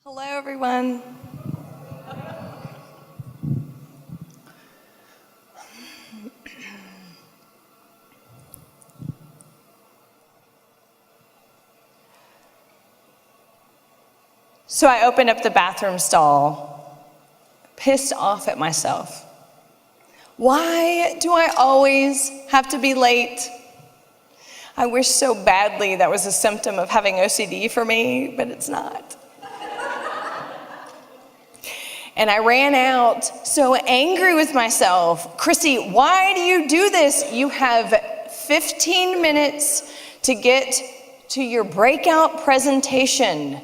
Hello, everyone. So I opened up the bathroom stall, pissed off at myself. Why do I always have to be late? I wish so badly that was a symptom of having OCD for me, but it's not. And I ran out so angry with myself. Chrissie, why do you do this? You have 15 minutes to get to your breakout presentation,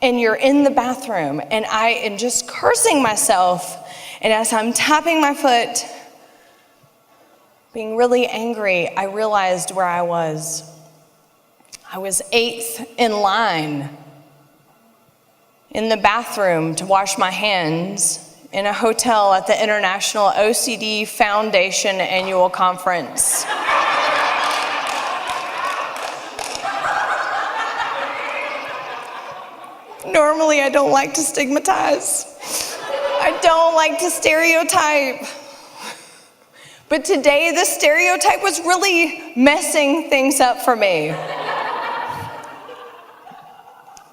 and you're in the bathroom. And I am just cursing myself. And as I'm tapping my foot, being really angry, I realized where I was. I was 8th in line in the bathroom to wash my hands in a hotel at the International OCD Foundation Annual Conference. Normally, I don't like to stigmatize. I don't like to stereotype. But today, the stereotype was really messing things up for me.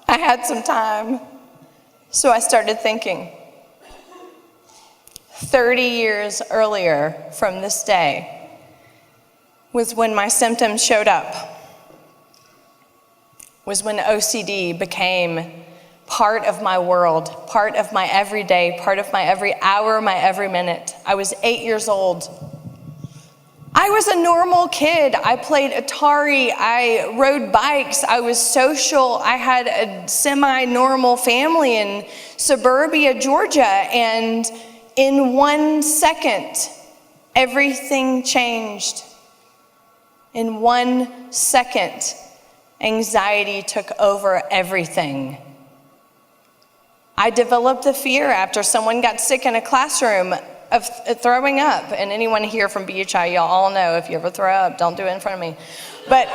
I had some time. So I started thinking, 30 years earlier from this day was when my symptoms showed up, was when OCD became part of my world, part of my everyday, part of my every hour, my every minute. I was 8 years old. I was a normal kid. I played Atari, I rode bikes, I was social, I had a semi-normal family in suburbia, Georgia, and in 1 second, everything changed. In 1 second, anxiety took over everything. I developed a fear after someone got sick in a classroom of throwing up. And anyone here from BHI, y'all all know if you ever throw up, don't do it in front of me. But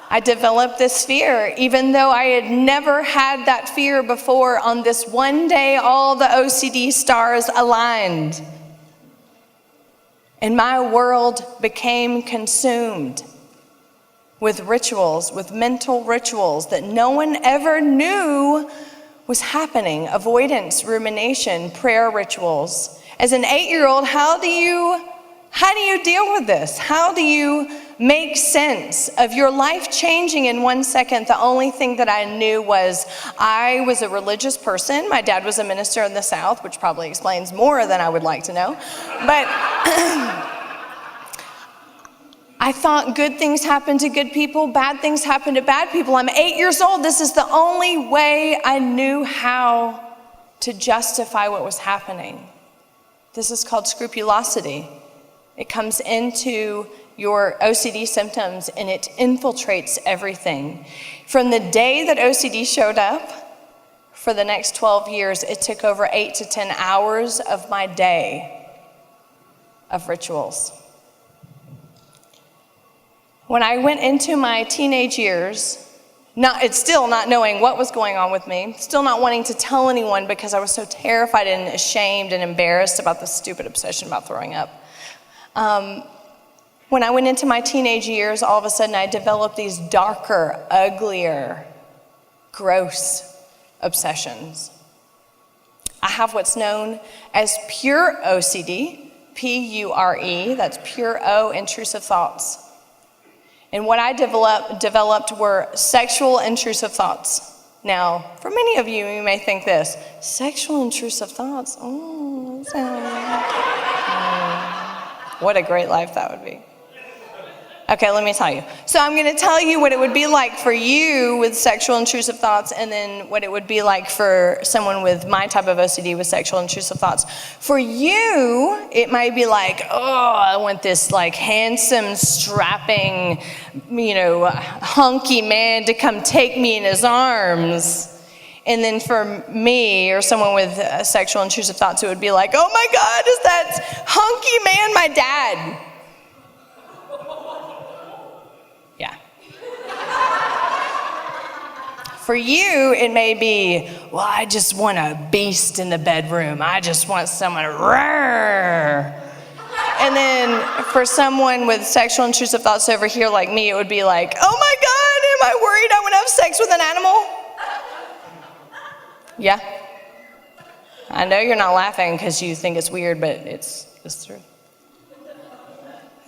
I developed this fear, even though I had never had that fear before. On this one day, all the OCD stars aligned. And my world became consumed with rituals, with mental rituals that no one ever knew was happening. Avoidance, rumination, prayer rituals. As an 8-year-old, how do you deal with this? How do you make sense of your life changing in 1 second? The only thing that I knew was I was a religious person. My dad was a minister in the South, which probably explains more than I would like to know. But I thought good things happen to good people, bad things happen to bad people. I'm 8 years old. This is the only way I knew how to justify what was happening. This is called scrupulosity. It comes into your OCD symptoms and it infiltrates everything. From the day that OCD showed up, for the next 12 years, it took over 8 to 10 hours of my day of rituals. When I went into my teenage years, it's still not knowing what was going on with me, still not wanting to tell anyone because I was so terrified and ashamed and embarrassed about this stupid obsession about throwing up. When I went into my teenage years, all of a sudden I developed these darker, uglier, gross obsessions. I have what's known as pure OCD, P-U-R-E, that's pure O, intrusive thoughts. And what I developed were sexual intrusive thoughts. Now, for many of you, you may think this, sexual intrusive thoughts? Oh, what a great life that would be. Okay, let me tell you. So I'm going to tell you what it would be like for you with sexual intrusive thoughts, and then what it would be like for someone with my type of OCD with sexual intrusive thoughts. For you, it might be like, oh, I want this like handsome, strapping, hunky man to come take me in his arms. And then for me, or someone with sexual intrusive thoughts, it would be like, oh my God, is that hunky man my dad? Yeah. For you, it may be, well, I just want a beast in the bedroom. I just want someone to roar. And then for someone with sexual intrusive thoughts over here like me, it would be like, oh my God, am I worried I want to have sex with an animal? Yeah. I know you're not laughing because you think it's weird, but it's true.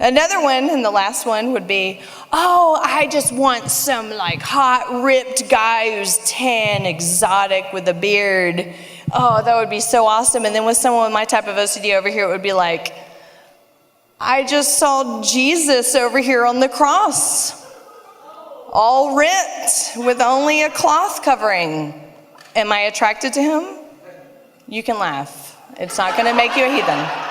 Another one, and the last one, would be, oh, I just want some like hot, ripped guy who's tan, exotic, with a beard. Oh, that would be so awesome. And then with someone with my type of OCD over here, it would be like, I just saw Jesus over here on the cross, all ripped, with only a cloth covering. Am I attracted to him? You can laugh. It's not going to make you a heathen.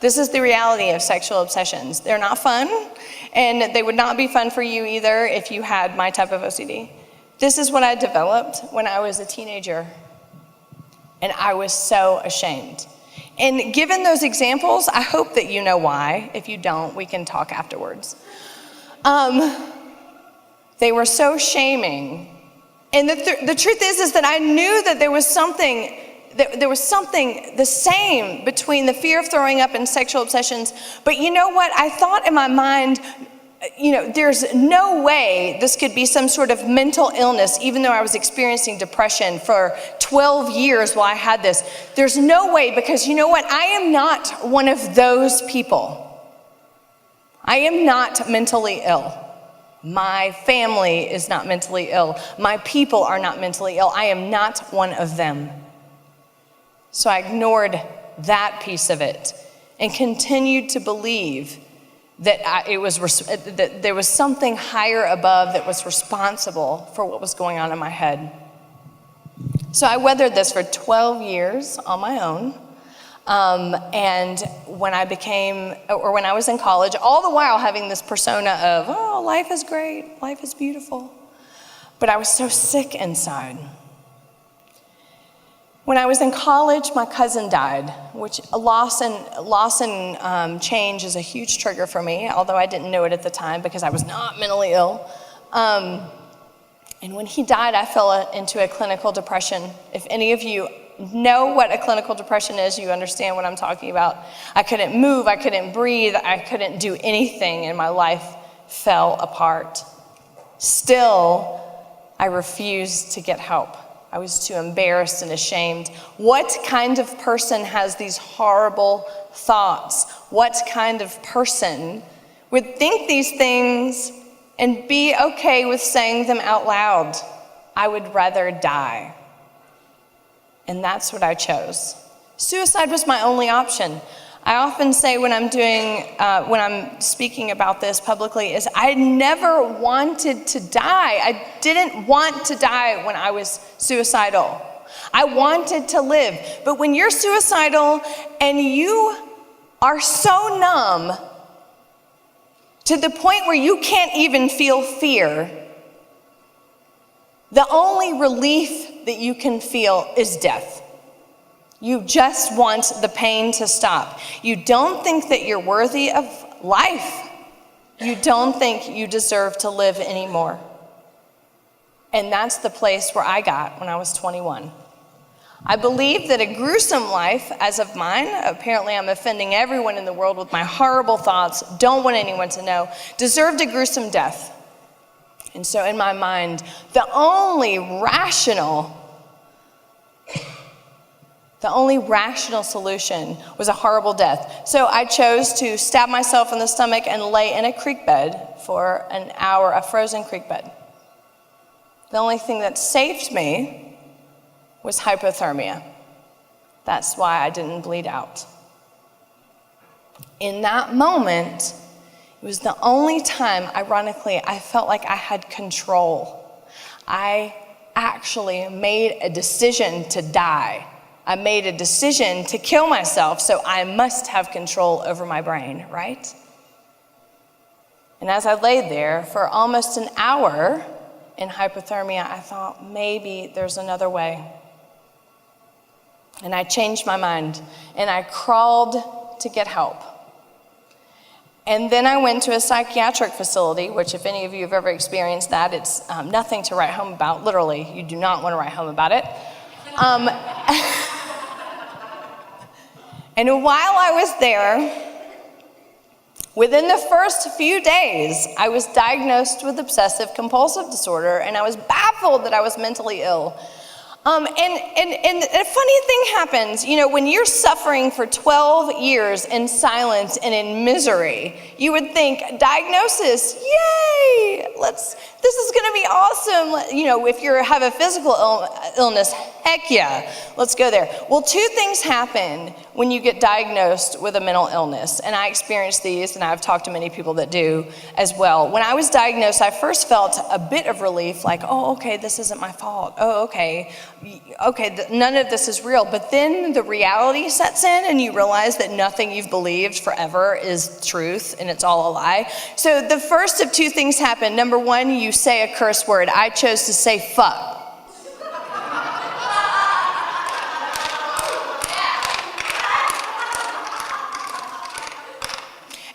This is the reality of sexual obsessions. They're not fun, and they would not be fun for you either if you had my type of OCD. This is what I developed when I was a teenager, and I was so ashamed. And given those examples, I hope that you know why. If you don't, we can talk afterwards. They were so shaming. And the truth is that I knew that there was something the same between the fear of throwing up and sexual obsessions. But you know what? I thought in my mind, there's no way this could be some sort of mental illness, even though I was experiencing depression for 12 years while I had this. There's no way, because you know what? I am not one of those people. I am not mentally ill. My family is not mentally ill. My people are not mentally ill. I am not one of them. So I ignored that piece of it and continued to believe that that there was something higher above that was responsible for what was going on in my head. So I weathered this for 12 years on my own. And when I was in college, all the while having this persona of, oh, life is great, life is beautiful. But I was so sick inside. When I was in college, my cousin died, which loss and change is a huge trigger for me, although I didn't know it at the time because I was not mentally ill. And when he died, I fell into a clinical depression. If any of you know what a clinical depression is, you understand what I'm talking about. I couldn't move, I couldn't breathe, I couldn't do anything, and my life fell apart. Still, I refused to get help. I was too embarrassed and ashamed. What kind of person has these horrible thoughts? What kind of person would think these things and be okay with saying them out loud? I would rather die. And that's what I chose. Suicide was my only option. I often say when I'm speaking about this publicly is I never wanted to die. I didn't want to die when I was suicidal. I wanted to live. But when you're suicidal and you are so numb to the point where you can't even feel fear, the only relief that you can feel is death. You just want the pain to stop. You don't think that you're worthy of life. You don't think you deserve to live anymore. And that's the place where I got when I was 21. I believe that a gruesome life, as of mine, apparently I'm offending everyone in the world with my horrible thoughts, don't want anyone to know, deserved a gruesome death. And so in my mind, the only rational solution was a horrible death. So I chose to stab myself in the stomach and lay in a creek bed for an hour, a frozen creek bed. The only thing that saved me was hypothermia. That's why I didn't bleed out. In that moment, it was the only time, ironically, I felt like I had control. I actually made a decision to die. I made a decision to kill myself, so I must have control over my brain, right? And as I laid there for almost an hour in hypothermia, I thought maybe there's another way. And I changed my mind, and I crawled to get help. And then I went to a psychiatric facility, which if any of you have ever experienced that, it's nothing to write home about. Literally, you do not want to write home about it. And while I was there, within the first few days, I was diagnosed with obsessive compulsive disorder, and I was baffled that I was mentally ill. And a funny thing happens, when you're suffering for 12 years in silence and in misery, you would think, diagnosis, yay, this is gonna be awesome. If you have a physical illness, heck yeah, let's go there. Well, two things happen when you get diagnosed with a mental illness, and I experienced these, and I've talked to many people that do as well. When I was diagnosed, I first felt a bit of relief, like, oh, okay, this isn't my fault. Oh, okay, none of this is real. But then the reality sets in, and you realize that nothing you've believed forever is truth, and it's all a lie. So the first of two things happen. Number one, you say a curse word. I chose to say fuck.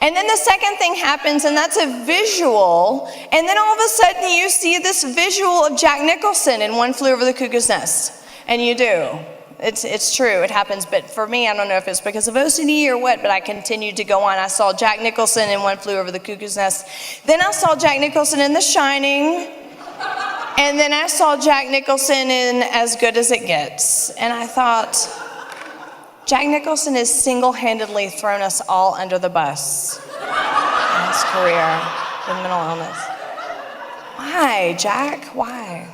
And then the second thing happens, and that's a visual, and then all of a sudden you see this visual of Jack Nicholson in One Flew Over the Cuckoo's Nest. And you do. It's true, it happens. But for me, I don't know if it's because of OCD or what, but I continued to go on. I saw Jack Nicholson in One Flew Over the Cuckoo's Nest. Then I saw Jack Nicholson in The Shining. And then I saw Jack Nicholson in As Good as It Gets. And I thought, Jack Nicholson has single-handedly thrown us all under the bus in his career with mental illness. Why, Jack? Why?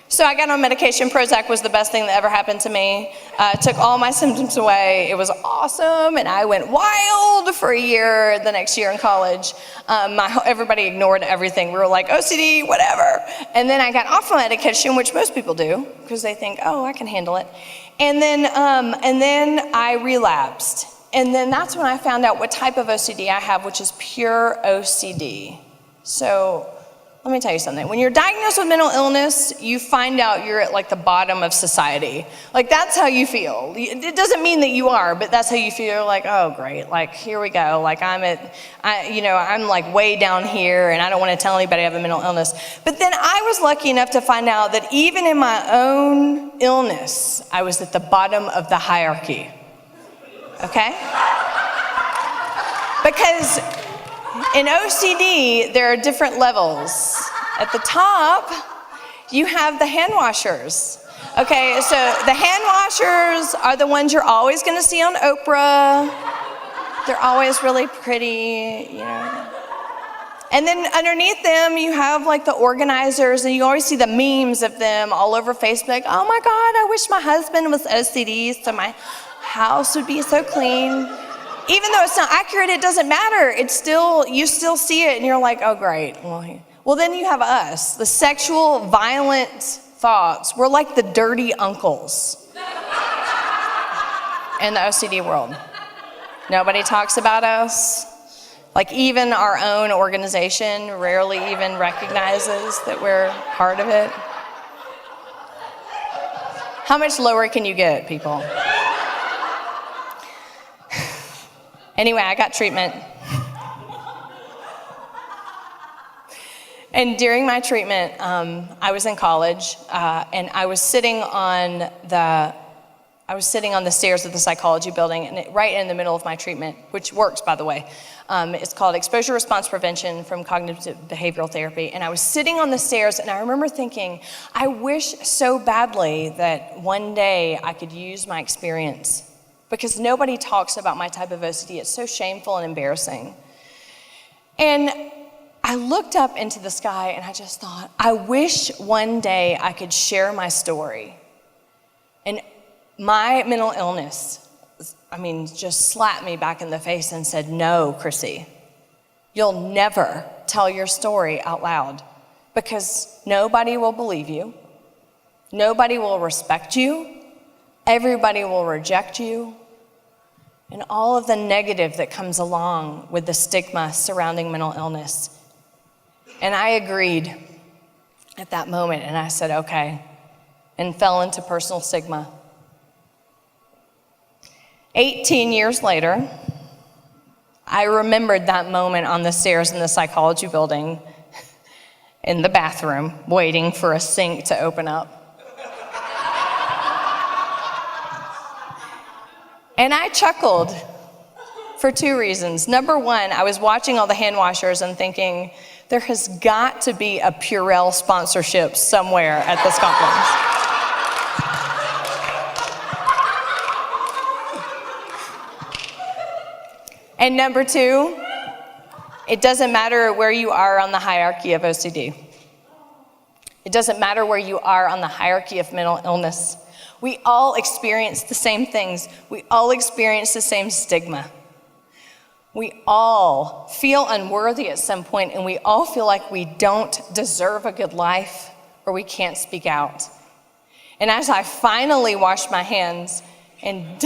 So I got on medication. Prozac was the best thing that ever happened to me. It took all my symptoms away. It was awesome, and I went wild for a year the next year in college. Everybody ignored everything. We were like, OCD, whatever. And then I got off of medication, which most people do, because they think, oh, I can handle it. And then I relapsed. And then that's when I found out what type of OCD I have, which is pure OCD. So let me tell you something. When you're diagnosed with mental illness, you find out you're at the bottom of society. That's how you feel. It doesn't mean that you are, but that's how you feel. You're like, oh, great. Here we go. I'm way down here, and I don't want to tell anybody I have a mental illness. But then I was lucky enough to find out that even in my own illness, I was at the bottom of the hierarchy. Okay? Because in OCD, there are different levels. At the top, you have the hand washers. Okay, so the hand washers are the ones you're always going to see on Oprah. They're always really pretty, And then underneath them, you have the organizers, and you always see the memes of them all over Facebook. Oh my God, I wish my husband was OCD so my house would be so clean. Even though it's not accurate, it doesn't matter. You still see it, and you're like, oh, great. Well, then you have us, the sexual, violent thoughts. We're like the dirty uncles in the OCD world. Nobody talks about us. Even our own organization rarely even recognizes that we're part of it. How much lower can you get, people? Anyway, I got treatment. And during my treatment, I was in college, and I was sitting on the stairs of the psychology building, and right in the middle of my treatment, which works, by the way. It's called Exposure Response Prevention from Cognitive Behavioral Therapy. And I was sitting on the stairs, and I remember thinking, I wish so badly that one day I could use my experience, because nobody talks about my type of OCD. It's so shameful and embarrassing. And I looked up into the sky, and I just thought, I wish one day I could share my story. And my mental illness, just slapped me back in the face and said, no, Chrissie, you'll never tell your story out loud, because nobody will believe you. Nobody will respect you. Everybody will reject you. And all of the negative that comes along with the stigma surrounding mental illness. And I agreed at that moment, and I said, okay, and fell into personal stigma. 18 years later, I remembered that moment on the stairs in the psychology building, in the bathroom, waiting for a sink to open up. And I chuckled for 2 reasons. Number one, I was watching all the hand washers and thinking, there has got to be a Purell sponsorship somewhere at this conference. And number two, it doesn't matter where you are on the hierarchy of OCD. It doesn't matter where you are on the hierarchy of mental illness. We all experience the same things. We all experience the same stigma. We all feel unworthy at some point, and we all feel like we don't deserve a good life or we can't speak out. And as I finally washed my hands and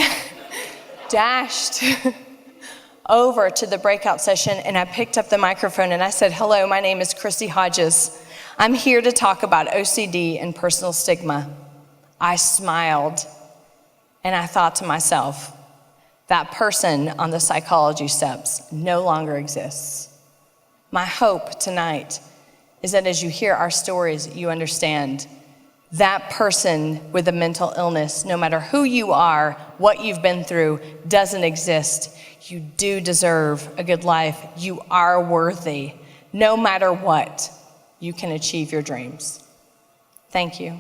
dashed over to the breakout session, and I picked up the microphone and I said, hello, my name is Chrissie Hodges. I'm here to talk about OCD and personal stigma. I smiled and I thought to myself, that person on the psychology steps no longer exists. My hope tonight is that as you hear our stories, you understand that person with a mental illness, no matter who you are, what you've been through, doesn't exist. You do deserve a good life. You are worthy. No matter what, you can achieve your dreams. Thank you.